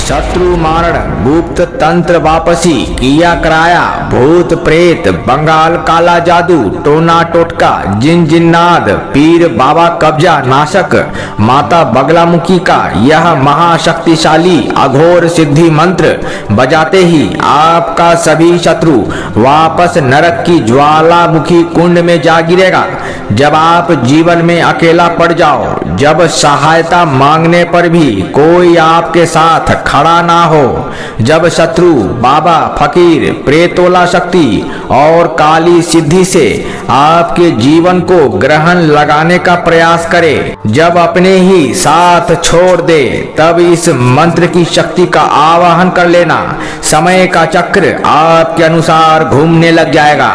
शत्रु मारण गुप्त तंत्र वापसी किया कराया भूत प्रेत बंगाल काला जादू टोना टोटका जिन जिन्नाद पीर बाबा कब्जा नाशक माता बगलामुखी का यह महाशक्तिशाली अघोर सिद्धि मंत्र बजाते ही आपका सभी शत्रु वापस नरक की ज्वालामुखी कुंड में जा गिरेगा। जब आप जीवन में अकेला पड़ जाओ, जब सहायता मांगने पर भी कोई आपके साथ खड़ा ना हो, जब शत्रु बाबा फकीर प्रेतोला शक्ति और काली सिद्धि से आपके जीवन को ग्रहण लगाने का प्रयास करे, जब अपने ही साथ छोड़ दे, तब इस मंत्र की शक्ति का आवाहन कर लेना। समय का चक्र आपके अनुसार घूमने लग जाएगा।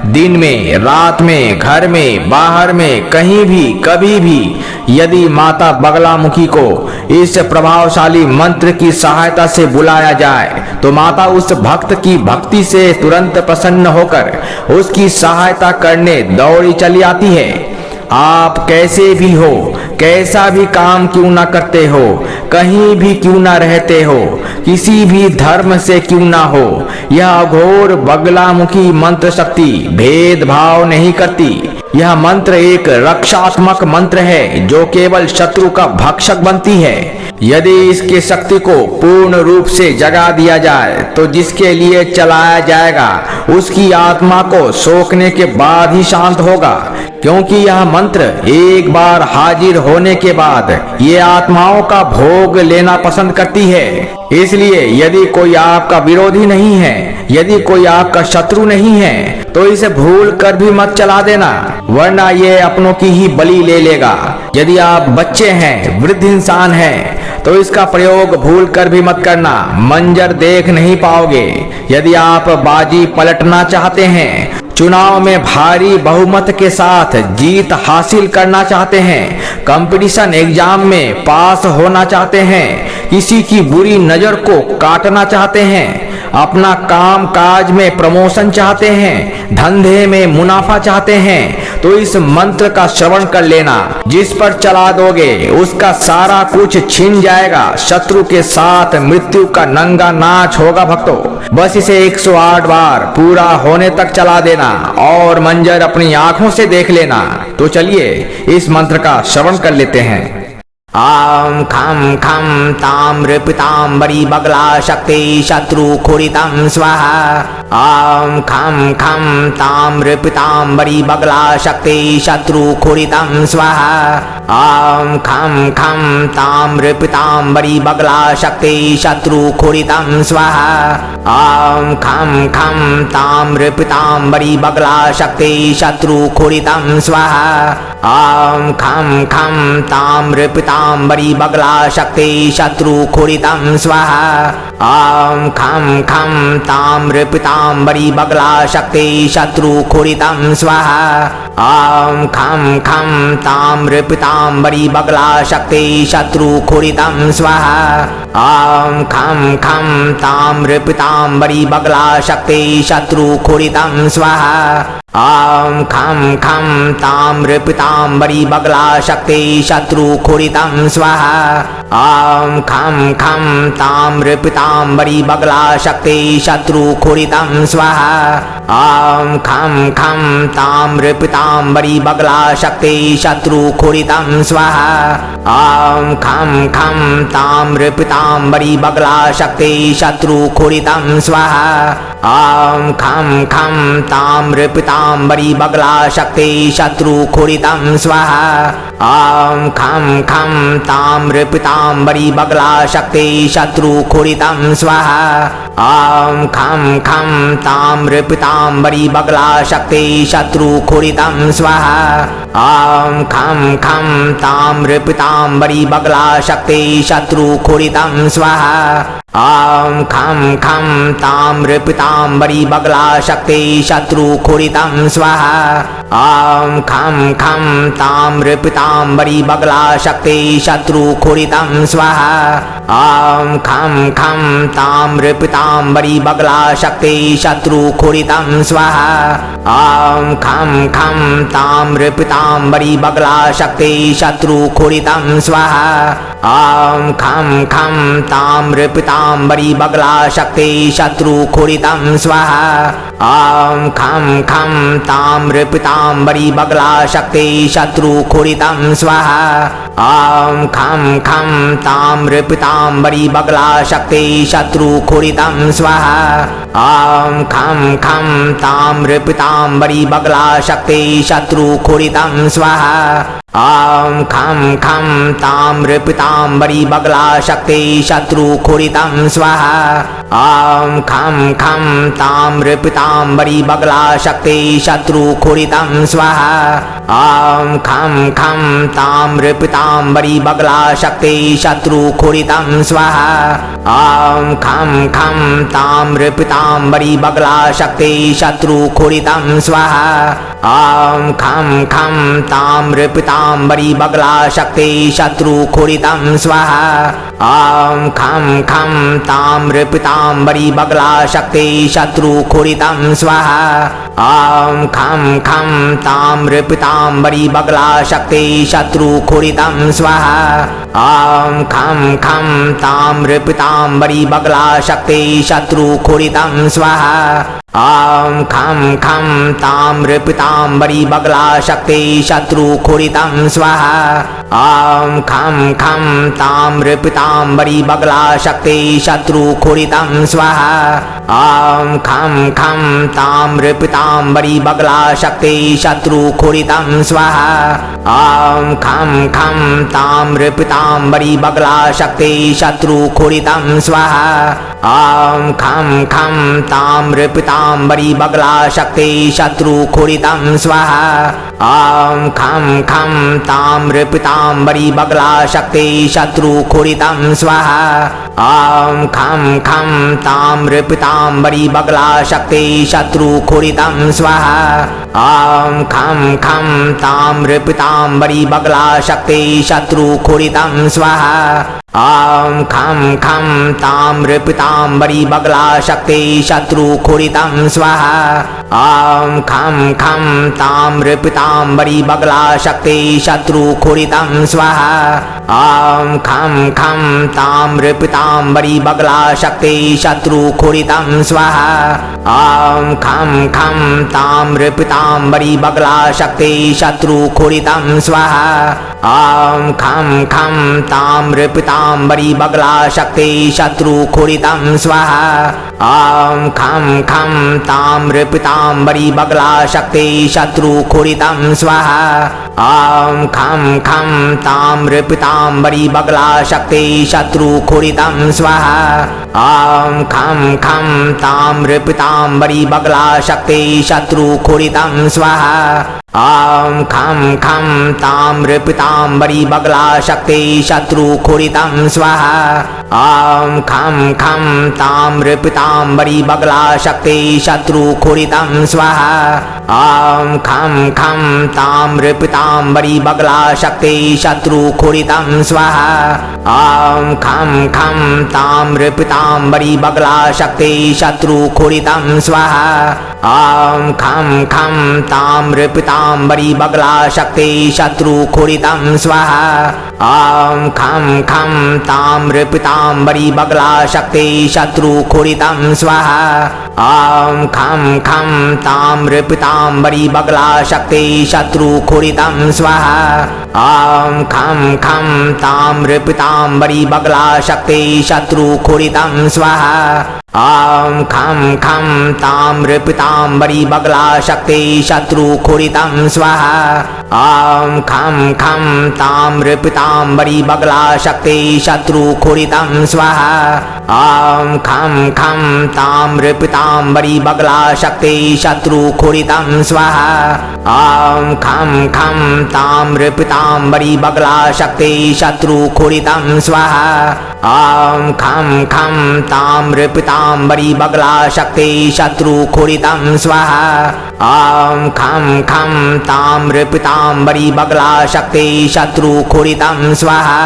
दिन में, रात में, घर में, बाहर में, कहीं भी कभी भी यदि माता बगलामुखी को इस प्रभावशाली मंत्र की सहायता से बुलाया जाए तो माता उस भक्त की भक्ति से तुरंत प्रसन्न होकर उसकी सहायता करने दौड़ी चली आती है। आप कैसे भी हो, कैसा भी काम क्यों ना करते हो, कहीं भी क्यों ना रहते हो, किसी भी धर्म से क्यों ना हो, यह अघोर बगलामुखी मंत्र शक्ति भेदभाव नहीं करती। यह मंत्र एक रक्षात्मक मंत्र है जो केवल शत्रु का भक्षक बनती है। यदि इसकी शक्ति को पूर्ण रूप से जगा दिया जाए तो जिसके लिए चलाया जाएगा उसकी आत्मा को सोखने के बाद ही शांत होगा, क्योंकि यह मंत्र एक बार हाजिर होने के बाद ये आत्माओं का भोग लेना पसंद करती है। इसलिए यदि कोई आपका विरोधी नहीं है, यदि कोई आपका शत्रु नहीं है, तो इसे भूल कर भी मत चला देना, वरना ये अपनों की ही बलि ले लेगा। यदि आप बच्चे हैं, वृद्ध इंसान हैं, तो इसका प्रयोग भूल कर भी मत करना, मंजर देख नहीं पाओगे। यदि आप बाजी पलटना चाहते हैं, चुनाव में भारी बहुमत के साथ जीत हासिल करना चाहते हैं, कंपटीशन एग्जाम में पास होना चाहते हैं, किसी की बुरी नजर को काटना चाहते हैं, अपना काम काज में प्रमोशन चाहते हैं, धंधे में मुनाफा चाहते हैं, तो इस मंत्र का श्रवण कर लेना। जिस पर चला दोगे उसका सारा कुछ छिन जाएगा। शत्रु के साथ मृत्यु का नंगा नाच होगा भक्तों। बस इसे 108 बार पूरा होने तक चला देना और मंजर अपनी आंखों से देख लेना। तो चलिए इस मंत्र का श्रवण कर लेते हैं। आम खम खम ताम्र पीताम्बरी बगला शक्ति शत्रु खुरितम स्वाहा। आम खम खम ताम्र पीताम्बरी बगला शक्ति शत्रु खुरितम स्वाहा। आम खम खम ताम्र पीताम्बरी बगला शक्ति शत्रु खुरितम स्वाहा। आम खम खम ताम्र पीताम्बरी बगला शक्ति शत्रु खुरितम स्वाहा। आम खम खम ताम्र पीताम्बरी बगला शक्ति शत्रु खुरितम स्वाहा। आम खम खम ताम्र पीताम्बरी बगला शक्ति शत्रु खुरितम स्वाहा। आम खम खम ताम्र पीताम्बरी बगला शक्ति शत्रु खुरितम स्वाहा। आम खम खम ताम्र पीताम्बरी बगला शक्ति शत्रु खुरितम स्वाहा। आम खम खम ताम्र पीताम्बरी बगला शक्ति शत्रु खुरितम स्वाहा। आम खम खम ताम्र पीताम्बरी बगला शक्ति शत्रु खुरितम स्वाहा। आम खम खम ताम्र पीताम्बरी बगला शक्ति शत्रु खुरितम स्वाहा। आम खम खम ताम्र पीताम्बरी बगला शक्ति शत्रु खुरितम स्वाहा। आम खम खम ताम्र पीताम्बरी बगला शक्ति शत्रु खुरितम स्वाहा। आम खम खम ताम्र पीताम्बरी बगला शक्ति शत्रु खुरितम स्वाहा। आम खम खम ताम्र पीताम्बरी बगला शक्ति शत्रु खुरितम स्वाहा। आम खम खम ताम्र पीताम्बरी बगला शक्ति शत्रु खुरितम स्वाहा। आम खम खम ताम्र पीताम्बरी बगला शक्ति शत्रु खुरितम स्वाहा। आम खम खम ताम्र पीताम्बरी बगला शक्ति शत्रु खुरितम स्वाहा। आम खम खम ताम्र पीताम्बरी बगला शक्ति शत्रु खुरितम स्वाहा ॐ खं खं ताम्रपीताम्बरी बगला शक्ति शत्रु खोरितं स्वाहा ॐ खं खं ताम्रपीताम्बरी बगला शक्ति शत्रु खोरितं स्वाहा ॐ खं खं ताम्रपीताम्बरी बगला शक्ति शत्रु खोरितं स्वाहा ॐ खं खं ताम्रपीताम्बरी बगला शक्ति शत्रु खोरितं स्वाहा ॐ खं खं ताम्रपीताम्बरी बगला शक्ति शत्रु खोरितं स्वाहा ॐ खं खं ताम्रपीताम्बरी बगला शक्ति शत्रु खोरितं स्वाहा ॐ खं खं ताम्रपीताम्बरी बगला शक्ति शत्रु खोरितं स्वाहा ॐ खं खं ताम्रपीताम्बरी बगला शक्ति शत्रु खोरितं स्वाहा ॐ खं खं ताम्रपीताम्बरी बगला शक्ति शत्रु खोरितं स्वाहा ॐ खं खं ताम्रपीताम्बरी बगला शक्ति शत्रु खोरितं स्वाहा ॐ खं खं ताम्रपीताम्बरी बगला शक्ति शत्रु खोरितं स्वाहा ॐ खं खं ताम्रपीताम्बरी बगला शक्ति शत्रु खोरितं स्वाहा ॐ खं खं ताम्रपीताम्बरी बगला शक्ति शत्रु खोरितं स्वाहा ॐ खं खं ताम्रपीताम्बरी बगला शक्ति शत्रु खोरितं स्वाहा ॐ खं खं ताम्रपीताम्बरी बगला शक्ति शत्रु खोरितं स्वाहा ॐ खं खं ताम्रपीताम्बरी बगला शक्ति शत्रु खोरितं स्वाहा ॐ खं खं ताम्रपीताम्बरी बगला शक्ति शत्रु खोरितं स्वाहा ॐ खं खं ताम्रपीताम्बरी बगला शक्ति शत्रु खोरितं स्वाहा ॐ खं खं ताम्रपीताम्बरी बगला शक्ति शत्रु खोरितं स्वाहा ॐ खं खं ताम्रपीताम्बरी बगला शक्ति शत्रु खोरितं स्वाहा ॐ खं खं ताम्रपीताम्बरी बगला शक्ति शत्रु खोरितं स्वाहा ॐ खं खं ताम्रपीताम्बरी बगला शक्ति शत्रु खोरितं स्वाहा ॐ खं खं ताम्रपीताम्बरी बगला शक्ति शत्रु खोरितं स्वाहा ॐ खं खं ताम्रपीताम्बरी बगला शक्ति शत्रु खोरितं स्वाहा ॐ खं खं ताम्रपीताम्बरी बगला शक्ति शत्रु खोरितं स्वाहा ॐ खं खं ताम्रपीताम्बरी बगला शक्ति शत्रु खोरितं स्वाहा ॐ खं खं ताम्रपीताम्बरी बगला शक्ति शत्रु खोरितं स्वाहा ॐ खं खं ताम्रपीताम्बरी बगला शक्ति शत्रु खोरितं स्वाहा ॐ खं खं ताम्रपीताम्बरी बगला शक्ति शत्रु खोरितं स्वाहा ॐ खं खं ताम्रपीताम्बरी बगला शक्ति शत्रु खोरितं स्वाहा ॐ खं खं ताम्रपीताम्बरी बगला शक्ति शत्रु खोरितं स्वाहा ॐ खं खं ताम्रपीताम्बरी बगला शक्ति शत्रु खोरितं स्वाहा ॐ खं खं ताम्रपीताम्बरी बगला शक्ति शत्रु खोरितं स्वाहा ॐ खं खं ताम्रपीताम्बरी बगला शक्ति शत्रु खोरितं स्वाहा ॐ खं खं ताम्रपीताम्बरी बगला शक्ति शत्रु खोरितं स्वाहा ॐ खं खं ताम्रपीताम्बरी बगला शक्ति शत्रु खोरितं स्वाहा ॐ खं खं ताम्रपीताम्बरी बगला शक्ति शत्रु खोरितं स्वाहा ॐ खं खं ताम्रपीताम्बरी बगला शक्ति शत्रु खोरितं स्वाहा ॐ खं खं ताम्रपीताम्बरी बगला शक्ति शत्रु खोरितं स्वाहा ॐ खं खं ताम्रपीताम्बरी बगला शक्ति शत्रु खोरितं स्वाहा ॐ खं खं ताम्रपीताम्बरी बगला शक्ति शत्रु खोरितं स्वाहा ॐ खं खं ताम्रपीताम्बरी पीताम्बरी बगला शक्ति शत्रु खोरितं स्वाहा ॐ खं खं ताम्र पीताम्बरी बगला शक्ति शत्रु खोरितं स्वाहा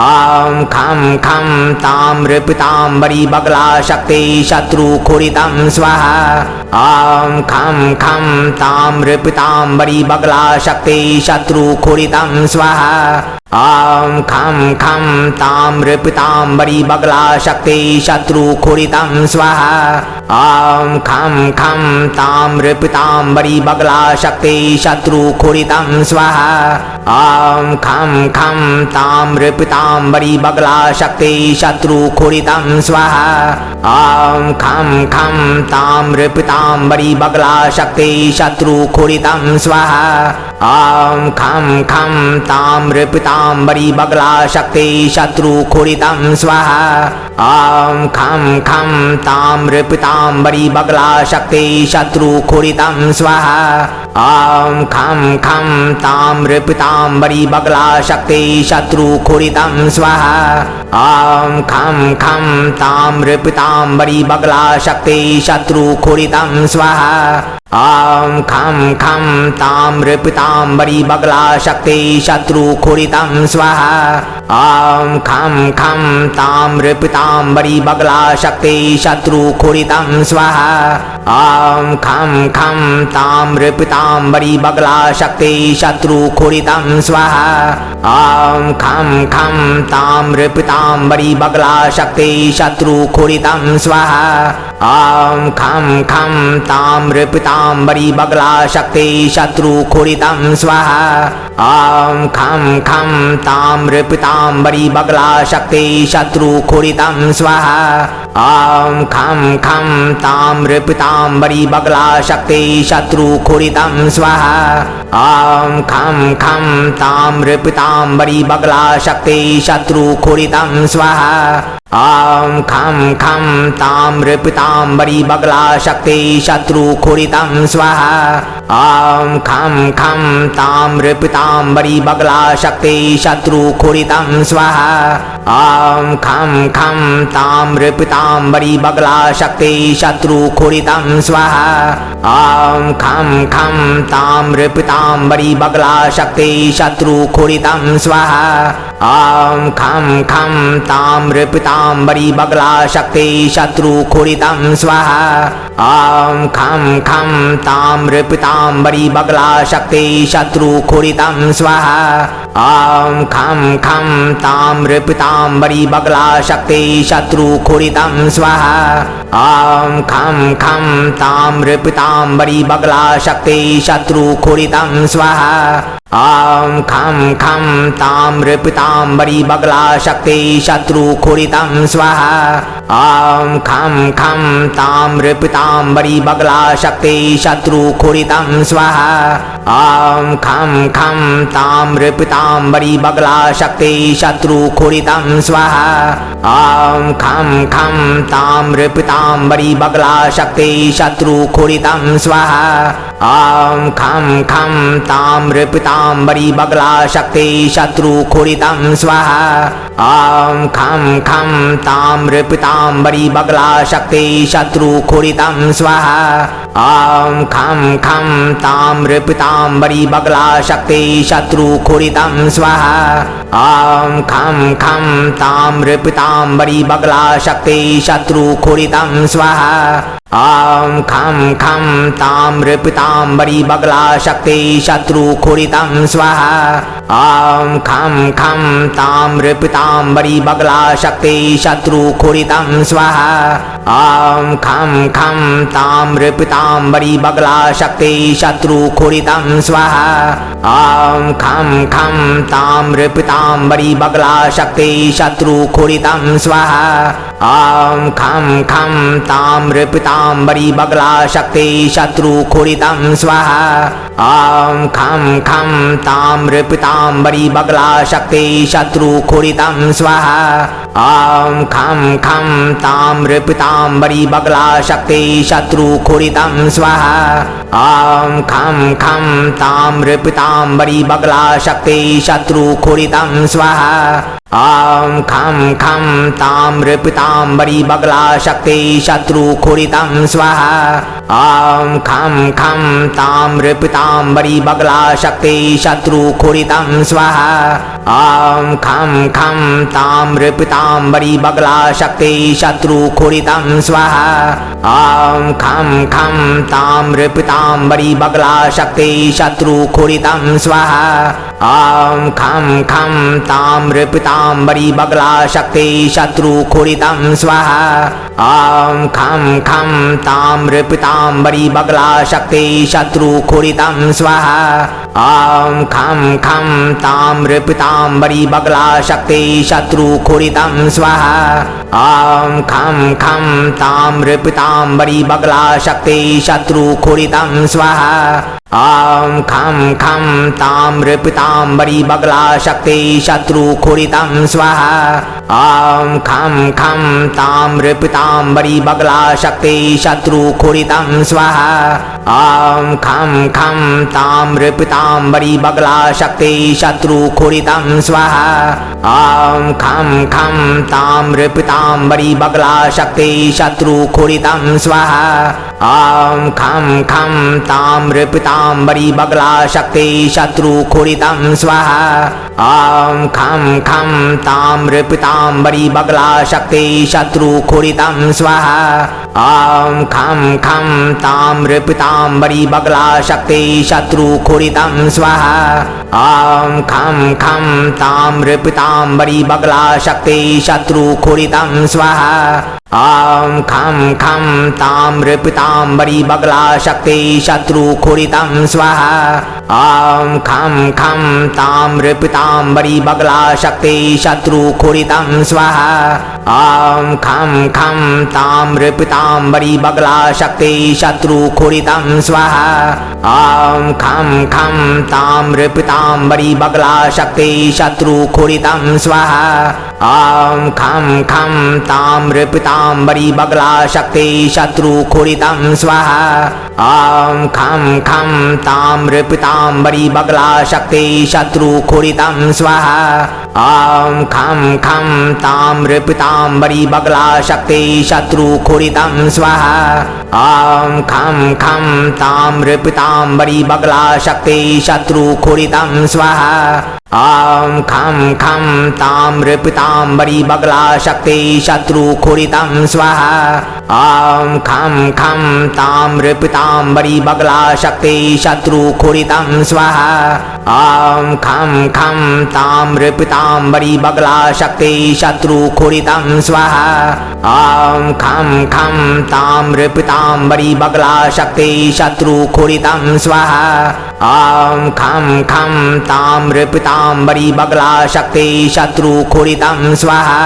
ॐ खं खं ताम्र पीताम्बरी बगला शक्ति शत्रु खोरितं स्वाहा ॐ खं खं ताम्र पीताम्बरी बगला शक्ति शत्रु खोरितं स्वाहा ॐ खं खं ताम्र पीताम्बरी बगला शक्ति शत्रु खोरितं स्वाहा ॐ खं खं ताम्र पीताम्बरी बगला शक्ति शत्रु खोरितं स्वाहा ॐ खं खं ताम्र पीताम्बरी बगला शक्ति शत्रु खोरितं स्वाहा ॐ खं खं ताम्र पीताम्बरी बगला शक्ति शत्रु खोरितं स्वाहा ॐ खं खं ताम्र पीताम्बरी बगला शक्ति शत्रु खोरितं स्वाहा ॐ खं खं ताम्र पीताम्बरी बगला शक्ति शत्रु खोरितं स्वाहा ॐ खं खं ताम्र पीताम्बरी बगला शक्ति शत्रु खोरितं स्वाहा ॐ खं खं ताम्र पीताम्बरी बगला शक्ति शत्रु खोरितं स्वाहा ॐ खं खं ताम्र पीताम्बरी बगला शक्ति शत्रु खोरितं स्वाहा ॐ खं खं ताम्र पीताम्बरी बगला शक्ति शत्रु खोरितं स्वाहा ॐ खं खं ताम्र पीताम्बरी बगला शक्ति शत्रु खोरितं स्वाहा ॐ खं खं ताम्र पीताम्बरी बगला शक्ति शत्रु खोरितं स्वाहा ॐ खं खं ताम्र पीताम्बरी बगला शक्ति शत्रु खोरितं स्वाहा ॐ खं खं ताम्र पीताम्बरी बगला शक्ति शत्रु खोरितं स्वाहा ॐ खं खं ताम्र पीताम्बरी बगला शक्ति शत्रु खोरितं स्वाहा ॐ खं खं ताम्र पीताम्बरी बगला शक्ति शत्रु खोरितं स्वाहा ॐ खं खं ताम्र पीताम्बरी बगला शक्ति शत्रु खोरितं स्वाहा ॐ खं खं ताम्र पीताम्बरी बगला शक्ति शत्रु खोरितं स्वाहा ॐ खं खं ताम्र पीताम्बरी बगला शक्ति शत्रु खोरितं स्वाहा ॐ खं खं ताम्र पीताम्बरी बगला शक्ति शत्रु खोरितं स्वाहा ॐ खं खं ताम्र पीताम्बरी बगला शक्ति शत्रु खोरितं स्वाहा ॐ खं खं ताम्र पीताम्बरी बगला शक्ति शत्रु खोरितं स्वाहा ॐ खं खं ताम्र पीताम्बरी बगला शक्ति शत्रु खोरितं स्वाहा ॐ खं खं ताम्र पीताम्बरी बगला शक्ति शत्रु खोरितं स्वाहा ॐ खं खं ताम्र पीताम्बरी बगला शक्ति शत्रु खोरितं स्वाहा ॐ खं खं ताम्र पीताम्बरी बगला शक्ति शत्रु खोरितं स्वाहा ॐ खं खं ताम्र पीताम्बरी बगला शक्ति शत्रु खोरितं स्वाहा ॐ खं खं ताम्र पीताम्बरी बगला शक्ति शत्रु खोरितं स्वाहा ॐ खं खं ताम्र पीताम्बरी बगला शक्ति शत्रु खोरितं स्वाहा ॐ खं खं ताम्र पीताम्बरी बगला शक्ति शत्रु खोरितं स्वाहा ॐ खं खं ताम्र पीताम्बरी बगला शक्ति शत्रु खोरितं स्वाहा ॐ खं खं ताम्र पीताम्बरी बगला शक्ति शत्रु खोरितं स्वाहा ॐ खं खं ताम्र पीताम्बरी बगला शक्ति शत्रु खोरितं स्वाहा ॐ खं खं ताम्र पीताम्बरी बगला शक्ति शत्रु खोरितं स्वाहा ॐ खं खं ताम्र पीताम्बरी बगला शक्ति शत्रु खोरितं स्वाहा ॐ खं खं ताम्र पीताम्बरी बगला शक्ति शत्रु खोरितं स्वाहा ॐ खं खं ताम्र पीताम्बरी बगला शक्ति शत्रु खोरितं स्वाहा ॐ खं खं ताम्र पीताम्बरी बगला शक्ति शत्रु खोरितं स्वाहा ॐ खं खं ताम्र पीताम्बरी बगला शक्ति शत्रु खोरितं स्वाहा ॐ खं खं ताम्र पीताम्बरी बगला शक्ति शत्रु खोरितं स्वाहा ॐ खं खं ताम्रपीताम्बरी बगला शक्ति शत्रुखोरितं स्वाहा ॐ खं खं ताम्रपीताम्बरी बगला शक्ति शत्रुखोरितं स्वाहा ॐ खं खं ताम्रपीताम्बरी बगला शक्ति शत्रुखोरितं स्वाहा ॐ खं खं ताम्रपीताम्बरी बगला शक्ति शत्रुखोरितं स्वाहा ॐ खं खं ताम्रपीताम्बरी बगला शक्ति शत्रुखोरितं स्वाहा ॐ खं खं ताम्रपीताम्बरी बगला शक्ति शत्रुखोरितं स्वाहा ॐ खं खं ताम्रपीताम्बरी बगला शक्ति शत्रुखोरितं स्वाहा ॐ खं खं ताम्रपीताम्बरी बगला शक्ति शत्रुखोरितं स्वाहा ॐ खं खं ताम्रपीताम्बरी बगला शक्ति शत्रुखोरितं स्वाहा ॐ खं खं ताम्रपीताम्बरी बगला शक्ति शत्रुखोरितं स्वाहा ॐ खं खं ताम्रपीताम्बरी बगला शक्ति शत्रुखोरितं स्वाहा ॐ खं खं ताम्रपीताम्बरी बगला शक्ति शत्रुखोरितं स्वाहा ॐ खं खं ताम्रपीताम्बरी बगला शक्ति शत्रुखोरितं स्वाहा ॐ खं खं ताम्रपीताम्बरी बगला शक्ति शत्रुखोरितं स्वाहा ॐ खं खं ताम्रपीताम्बरी बगला शक्ति शत्रुखोरितं स्वाहा ॐ खं खं ताम्रपीताम्बरी बगला शक्ति शत्रुखोरितं स्वाहा ॐ खं खं ताम्रपीताम्बरी बगला शक्ति शत्रुखोरितं स्वाहा ॐ खं खं ताम्रपीताम्बरी बगला शक्ति शत्रुखोरितं स्वाहा ॐ खं खं ताम्रपीताम्बरी बगला शक्ति शत्रुखोरितं स्वाहा ॐ खं खं ताम्रपीताम्बरी बगला शक्ति शत्रुखोरितं स्वाहा ॐ खं खं ताम्रपीताम्बरी बगला शक्ति शत्रुखोरितं स्वाहा ॐ खं खं ताम्रपीताम्बरी बगला शक्ति शत्रुखोरितं स्वाहा ॐ खं खं ताम्रपीताम्बरी बगला शक्ति शत्रुखोरितं स्वाहा ॐ खं खं ताम्रपीताम्बरी बगला शक्ति शत्रुखोरितं स्वाहा ॐ खं खं ताम्रपीताम्बरी बगला शक्ति शत्रुखोरितं स्वाहा ॐ खं खं ताम्रपीताम्बरी बगला शक्ति शत्रुखोरितं स्वाहा ॐ खं खं ताम्रपीताम्बरी बगला शक्ति शत्रुखोरितं स्वाहा ॐ खं खं ताम्रपीताम्बरी बगला शक्ति शत्रुखोरितं स्वाहा ॐ खं खं ताम्रपीताम्बरी बगला शक्ति शत्रुखोरितं स्वाहा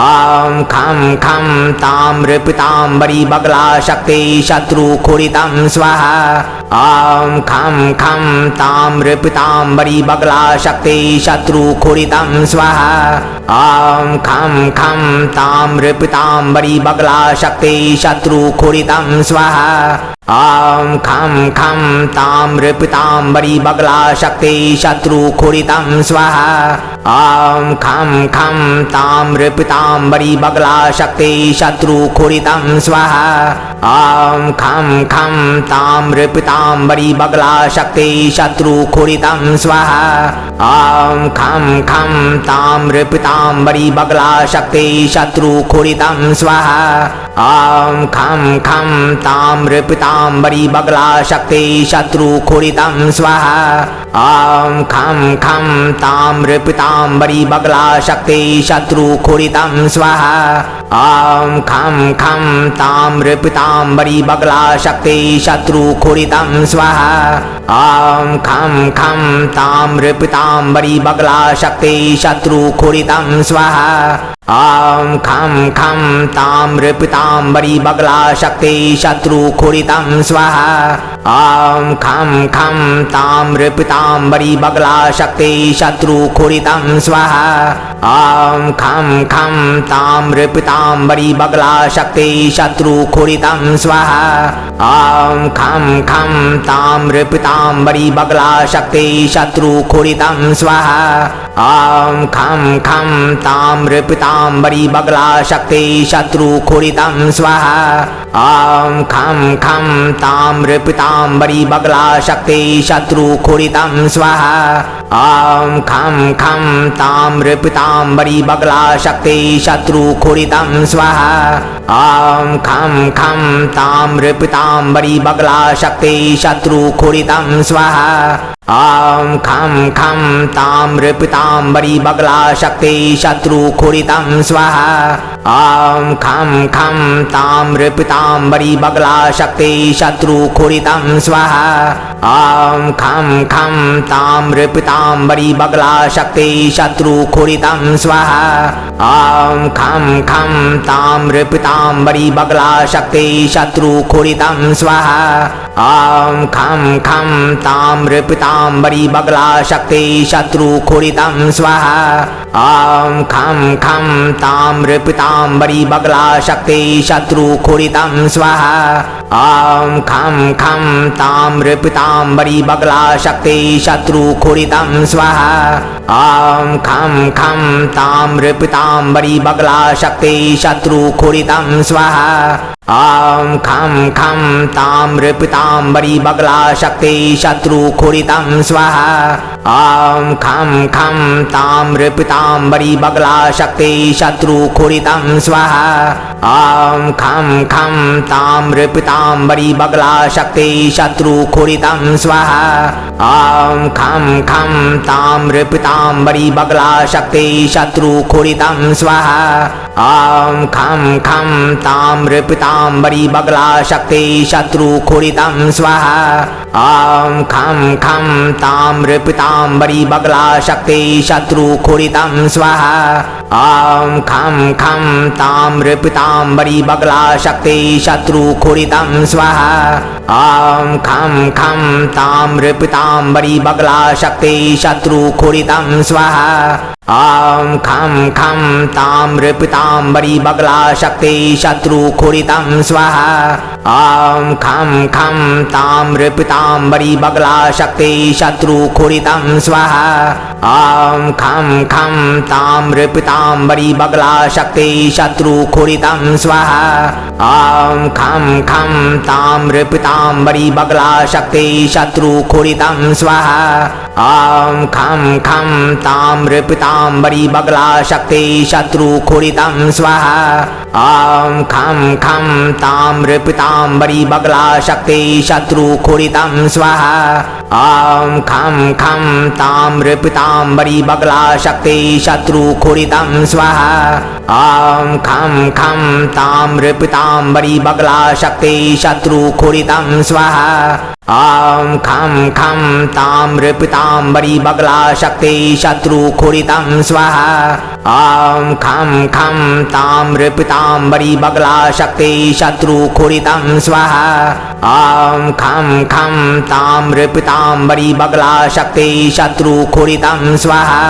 ॐ खं खं ताम्रपीताम्बरी बगला शक्ति शत्रुखोरितं स्वाहा ॐ खं खं ताम्रपीताम्बरी बगला शक्ति शत्रुखोरितं स्वाहा ॐ खं खं ताम्रपीताम्बरी बगला शक्ति शत्रुखोरितं स्वाहा ॐ खं खं ताम्रपीताम्बरी बगला शक्ति शत्रुखोरितं स्वाहा ॐ खं खं ताम्रपीताम्बरी बगला शक्ति शत्रुखोरितं स्वाहा ॐ खं खं ताम्रपीताम्बरी बगला शक्ति शत्रुखोरितं स्वाहा ॐ खं खं ताम्रपीताम्बरी बगला शक्ति शत्रुखोरितं स्वाहा ॐ खं खं ताम्रपीताम्बरी बगला शक्ति शत्रुखोरितं स्वाहा ॐ खं खं ताम्रपीताम्बरी बगला शक्ति शत्रुखोरितं स्वाहा ॐ खं खं ताम्रपीताम्बरी बगला शक्ति शत्रुखोरितं स्वाहा ॐ खं खं ताम्रपीताम्बरी बगला शक्ति शत्रुखोरितं स्वाहा ॐ खं खं ताम्रपीताम्बरी बगला शक्ति शत्रुखोरितं स्वाहा ॐ खं खं ताम्रपीताम्बरी बगला शक्ति शत्रुखोरितं स्वाहा ॐ खं खं ताम्रपीताम्बरी बगला शक्ति शत्रुखोरितं स्वाहा ॐ खं खं ताम्रपीताम्बरी बगला शक्ति शत्रुखोरितं स्वाहा ॐ खं खं ताम्रपीताम्बरी बगला शक्ति शत्रुखोरितं स्वाहा ॐ खं खं ताम्रपीताम्बरी बगला शक्ति शत्रुखोरितं स्वाहा ॐ खं खं ताम्रपीताम्बरी बगला शक्ति शत्रुखोरितं स्वाहा ॐ खं खं ताम्रपीताम्बरी बगला शक्ति शत्रुखोरितं स्वाहा ॐ खं खं ताम्रपीताम्बरी बगला शक्ति शत्रुखोरितं स्वाहा ॐ खं खं ताम्रपीताम्बरी बगला शक्ति शत्रुखोरितं स्वाहा ॐ खं खं ताम्रपीताम्बरी बगला शक्ति शत्रुखोरितं स्वाहा ॐ खं खं ताम्रपीताम्बरी बगला शक्ति शत्रुखोरितं स्वाहा ॐ खं खं ताम्रपीताम्बरी बगला शक्ति शत्रुखोरितं स्वाहा ॐ खं खं ताम्रपीताम्बरी बगला शक्ति शत्रुखोरितं स्वाहा ॐ खं खं ताम्रपीताम्बरी बगला शक्ति शत्रुखोरितं स्वाहा ॐ खं खं ताम्रपीताम्बरी बगला शक्ति शत्रुखोरितं स्वाहा ॐ खं खं ताम्रपीताम्बरी बगला शक्ति शत्रुखोरितं स्वाहा ॐ खं खं ताम्रपीताम्बरी बगला शक्ति शत्रुखोरितं स्वाहा ॐ खं खं ताम्रपीताम्बरी बगला शक्ति शत्रुखोरितं स्वाहा ॐ खं खं ताम्रपीताम्बरी बगला शक्ति शत्रुखोरितं स्वाहा ॐ खं खं ताम्रपीताम्बरी बगला शक्ति शत्रुखोरितं स्वाहा ॐ खं खं ताम्रपीताम्बरी बगला शक्ति शत्रुखोरितं स्वाहा ॐ खं खं ताम्रपीताम्बरी बगला शक्ति शत्रुखोरितं स्वाहा ॐ खं खं ताम्रपीताम्बरी बगला शक्ति शत्रुखोरितं स्वाहा ॐ खं खं ताम्रपीताम्बरी बगला शक्ति शत्रुखोरितं स्वाहा ॐ खं खं ताम्रपीताम्बरी बगला शक्ति शत्रुखोरितं स्वाहा ॐ खं खं ताम्रपीताम्बरी बगला शक्ति शत्रुखोरितं स्वाहा ॐ खं खं ताम्रपीताम्बरी बगला शक्ति शत्रुखोरितं स्वाहा ॐ खं खं ताम्रपीताम्बरी बगला शक्ति शत्रुखोरितं स्वाहा ॐ खं खं ताम्रपीताम्बरी बगला शक्ति शत्रुखोरितं स्वाहा ॐ खं खं ताम्रपीताम्बरी बगला शक्ति शत्रुखोरितं स्वाहा ॐ खं खं ताम्रपीताम्बरी बगला शक्ति शत्रुखोरितं स्वाहा ॐ खं खं ताम्रपीताम्बरी बगला शक्ति शत्रुखोरितं स्वाहा ॐ खं खं ताम्रपीताम्बरी बगला शक्ति शत्रुखोरितं स्वाहा ॐ खं खं ताम्रपीताम्बरी बगला शक्ति शत्रुखोरितं स्वाहा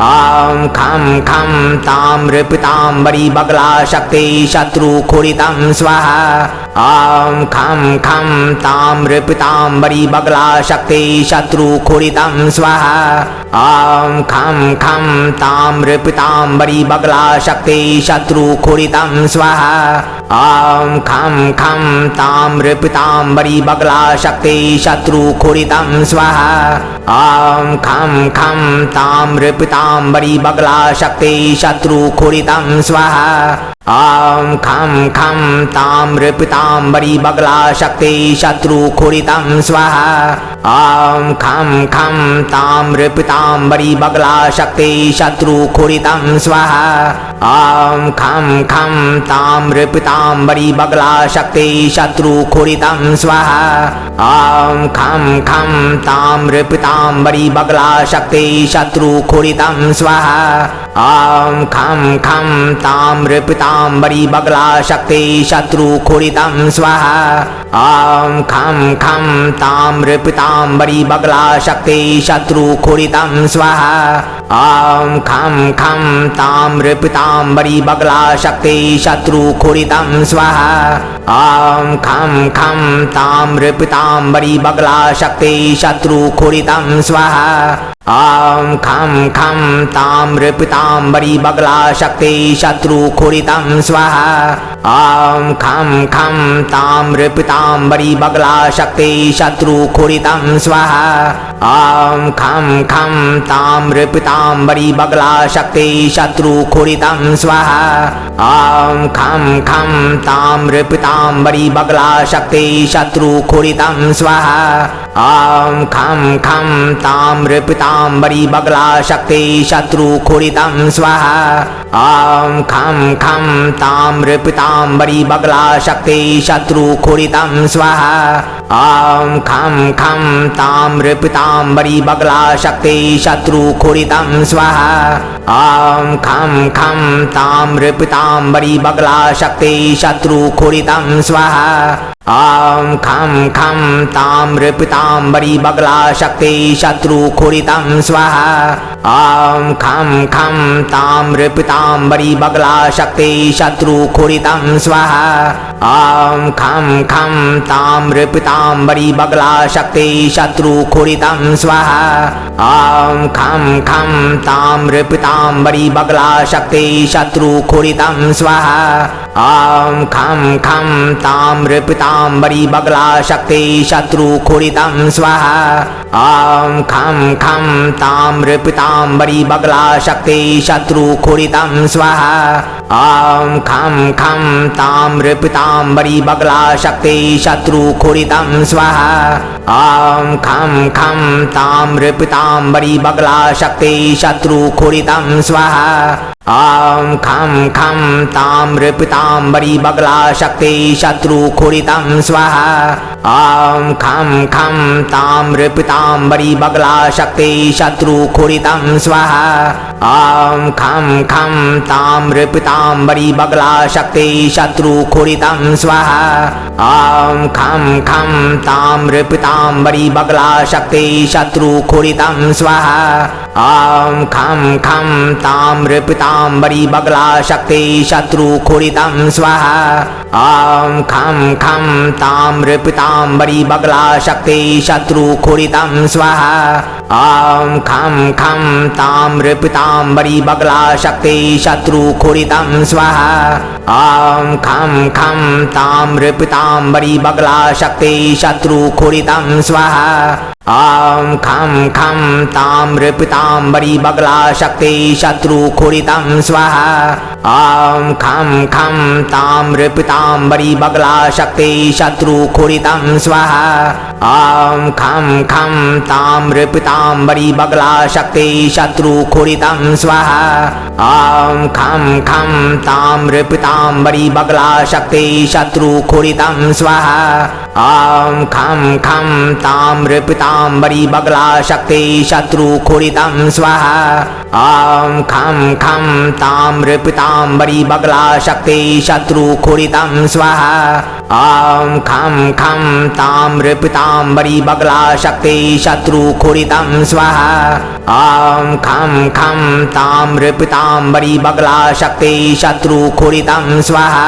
ॐ खं खं ताम्रपीताम्बरी बगला शक्ति शत्रुखोरितं स्वाहा ॐ खं खं ताम्रपीताम्बरी बगला शक्ति शत्रुखोरितं स्वाहा ॐ खं खं ताम्रपीताम्बरी बगला शक्ति शत्रुखोरितं स्वाहा ॐ खं खं ताम्रपीताम्बरी बगला शक्ति शत्रुखोरितं स्वाहा ॐ खं खं ताम्रपीताम्बरी बगला शक्ति शत्रुखोरितं स्वाहा ॐ खं खं ताम्रपीताम्बरी बगला शक्ति शत्रुखोरितं स्वाहा ॐ खं खं ताम्रपीताम्बरी बगला शक्ति शत्रुखोरितं स्वाहा ॐ खं खं ताम्रपीताम्बरी बगला शक्ति शत्रुखोरितं स्वाहा ॐ खं खं ताम्रपीताम्बरी बगला शक्ति शत्रुखोरितं स्वाहा ॐ खं खं ताम्रपीताम्बरी बगला शक्ति शत्रुखोरितं स्वाहा ॐ खं खं ताम्रपीताम्बरी बगला शक्ति शत्रुखोरितं स्वाहा ॐ खं खं ताम्रपीताम्बरी बगला शक्ति शत्रुखोरितं स्वाहा ॐ खं खं ताम्रपीताम्बरी बगला शक्ति शत्रुखोरितं स्वाहा ॐ खं खं ताम्रपीताम्बरी बगला शक्ति शत्रुखोरितं स्वाहा ॐ खं खं ताम्रपीताम्बरी बगला शक्ति शत्रुखोरितं स्वाहा ॐ खं खं ताम्रपीताम्बरी बगला शक्ति शत्रुखोरितं स्वाहा ॐ खं खं ताम्रपीताम्बरी बगला शक्ति शत्रुखोरितं स्वाहा ॐ खं खं ताम्रपीताम्बरी बगला शक्ति शत्रुखोरितं स्वाहा ॐ खं खं ताम्रपीताम्बरी बगला शक्ति शत्रुखोरितं स्वाहा ॐ खं खं ताम्रपीताम्बरी बगला शक्ति शत्रुखोरितं स्वाहा ॐ खं खं ताम्रपीताम्बरी बगला शक्ति शत्रुखोरितं स्वाहा ॐ खं खं ताम्रपीताम्बरी बगला शक्ति शत्रुखोरितं स्वाहा ॐ खं खं ताम्रपीताम्बरी बगला शक्ति शत्रुखोरितं स्वाहा ॐ खं खं ताम्रपीताम्बरी बगला शक्ति शत्रुखोरितं स्वाहा ॐ खं खं ताम्रपीताम्बरी बगला शक्ति शत्रुखोरितं स्वाहा ॐ खं खं ताम्रपीताम्बरी बगला शक्ति शत्रुखोरितं स्वाहा ॐ खं खं ताम्रपीताम्बरी बगला शक्ति शत्रुखोरितं स्वाहा ॐ खं खं ताम्रपीताम्बरी बगला शक्ति शत्रुखोरितं स्वाहा ॐ खं खं ताम्रपीताम्बरी बगला शक्ति शत्रुखोरितं स्वाहा ॐ खं खं ताम्रपीताम्बरी बगला शक्ति शत्रुखोरितं स्वाहा ॐ खं खं ताम्रपीताम्बरी बगला शक्ति शत्रुखोरितं स्वाहा ॐ खं खं ताम्रपीताम्बरी बगला शक्ति शत्रुखोरितं स्वाहा ॐ खं खं ताम्रपीताम्बरी बगला शक्ति शत्रुखोरितं स्वाहा ॐ खं खं ताम्रपीताम्बरी बगला शक्ति शत्रुखोरितं स्वाहा ॐ खं खं ताम्रपीताम्बरी बगला शक्ति शत्रुखोरितं स्वाहा ॐ खं खं ताम्रपीताम्बरी बगला शक्ति शत्रुखोरितं स्वाहा ॐ खं खं ताम्रपीताम्बरी बगला शक्ति शत्रुखोरितं स्वाहा ॐ खं खं ताम्रपीताम्बरी बगला शक्ति शत्रुखोरितं स्वाहा ॐ खं खं ताम्रपीताम्बरी बगला शक्ति शत्रुखोरितं स्वाहा ॐ खं खं ताम्रपीताम्बरी बगला शक्ति शत्रुखोरितं स्वाहा ॐ खं खं ताम्रपीताम्बरी बगला शक्ति शत्रुखोरितं स्वाहा ॐ खं खं ताम्रपीताम्बरी बगला शक्ति शत्रुखोरितं स्वाहा ॐ खं खं ताम्रपीताम्बरी बगला शक्ति शत्रुखोरितं स्वाहा ॐ खं खं ताम्रपीताम्बरी बगला शक्ति शत्रुखोरितं स्वाहा ॐ खं खं ताम्रपीताम्बरी बगला शक्ति शत्रुखोरितं स्वाहा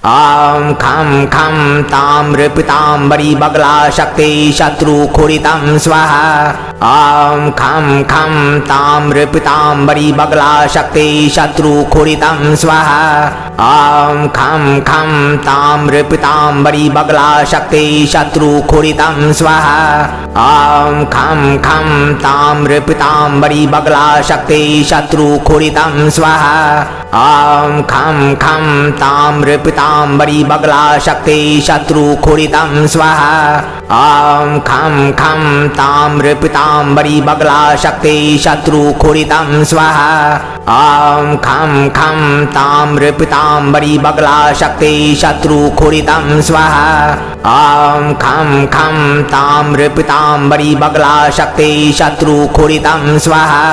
ॐ खं खं ताम्रपीताम्बरी बगला शक्ति शत्रुखोरितं स्वाहा ॐ खं खं ताम्रपीताम्बरी बगला शक्ति शत्रुखोरितं स्वाहा ॐ खं खं ताम्रपीताम्बरी बगला शक्ति शत्रुखोरितं स्वाहा ॐ खं खं ताम्रपीताम्बरी बगला शक्ति शत्रुखोरितं स्वाहा ॐ खं खं ताम्रपीताम्बरी बगला शक्ति शत्रुखोरितं स्वाहा ॐ खं खं ताम्रपीताम्बरी बगला शक्ति शत्रुखोरितं स्वाहा ॐ खं खं ताम्रपीताम्बरी बगला शक्ति शत्रुखोरितं स्वाहा ॐ खं खं ताम्रपीताम्बरी बगला शक्ति शत्रुखोरितं स्वाहा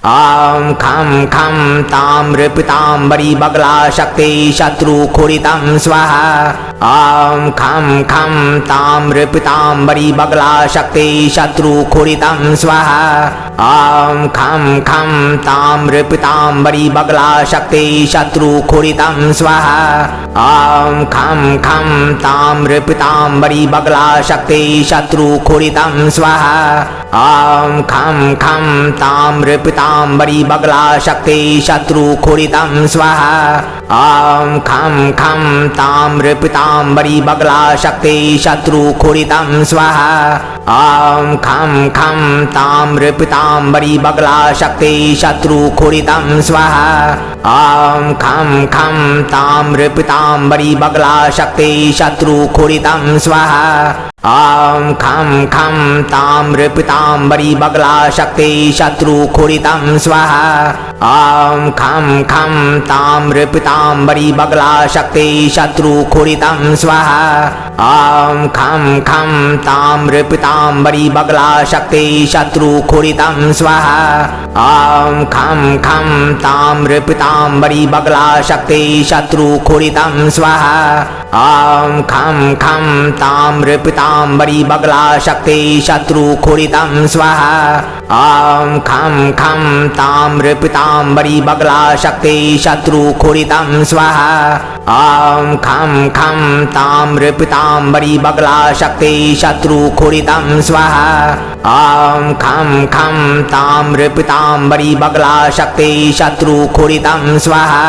ॐ खं खं ताम्रपीताम्बरी बगला शक्ति शत्रुखोरितं स्वाहा ॐ खं खं ताम्रपीताम्बरी बगला शक्ति शत्रुखोरितं स्वाहा ॐ खं खं ताम्रपीताम्बरी बगला शक्ति शत्रुखोरितं स्वाहा ॐ खं खं ताम्रपीताम्बरी बगला शक्ति शत्रुखोरितं स्वाहा ॐ खं खं ताम्रपीताम्बरी बगला शक्ति शत्रुखोरितं स्वाहा ॐ खं खं ताम्रपीताम्बरी बगला शक्ति शत्रुखोरितं स्वाहा ॐ खं खं ताम्रपीताम्बरी बगला शक्ति शत्रुखोरितं स्वाहा ॐ खं खं ताम्रपीताम्बरी बगला शक्ति शत्रुखोरितं स्वाहा ॐ खं खं ताम्रपीताम्बरी बगला शक्ति शत्रुखोरितं स्वाहा ॐ खं खं ताम्रपीताम्बरी बगला शक्ति शत्रुखोरितं स्वाहा ॐ खं खं ताम्रपीताम्बरी बगला शक्ति शत्रुखोरितं स्वाहा ॐ खं खं ताम्रपीताम्बरी बगला शक्ति शत्रुखोरितं स्वाहा ॐ खं खं ताम्रपीताम्बरी बगला शक्ति शत्रुखोरितं स्वाहा ॐ खं खं ताम्रपीताम्बरी बगला शक्ति शत्रुखोरितं स्वाहा ॐ खं खं ताम्रपीताम्बरी बगला शक्ति शत्रुखोरितं स्वाहा ॐ खं खं ताम्रपीताम्बरी बगला शक्ति शत्रुखोरितं स्वाहा।